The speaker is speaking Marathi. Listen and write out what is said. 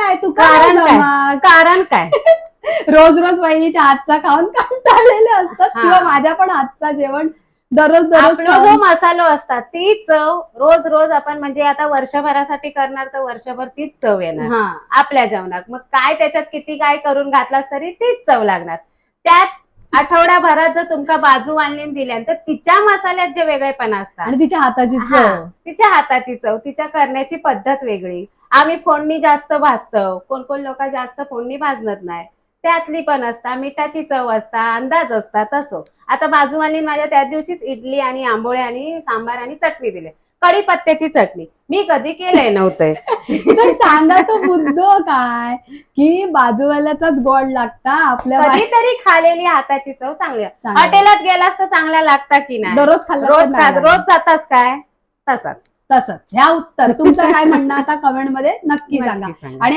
काय तू कारण काय रोज रोज वहिनीच्या हातचा खाऊन कंटाळलेले असतात किंवा माझ्या पण हातचा जेवण दररोज आपला जो मसालो असतात ती चव रोज रोज आपण म्हणजे आता वर्षभरासाठी करणार तर वर्षभर तीच चव येणार आपल्या जेवणात. मग काय त्याच्यात किती काय करून घातलास तरी तीच चव लागणार. त्यात आठवड्याभरात जर तुमका बाजू आणली दिल्यानंतर तिच्या मसाल्यात जे वेगळेपणा असतात आणि तिच्या हाताची चव, तिच्या हाताची चव, तिच्या करण्याची पद्धत वेगळी. आम्ही फोडणी जास्त भाजतो, कोण कोण लोक जास्त फोडणी भाजत नाही, त्यातली पण असता, मिठाची चव असता, अंदाज असता. तसं आता बाजूवाली माझ्या त्या दिवशीच इडली आणि आंबोळे आणि सांबार आणि चटणी दिले, कढीपत्त्याची चटणी मी कधी केलंय नव्हतंय. सांगायचा मुद्दा काय की बाजूवाल्याचाच गोड लागता, आपल्या कधीतरी खालेली हाताची चव चांगली. हॉटेलात गेलास तर चांगल्या लागता की नाही, दररोज खाल्ला रोज जातास काय तसाच. ह्या उत्तर तुमचं काय म्हणणं आता कमेंट मध्ये नक्की सांगा. आणि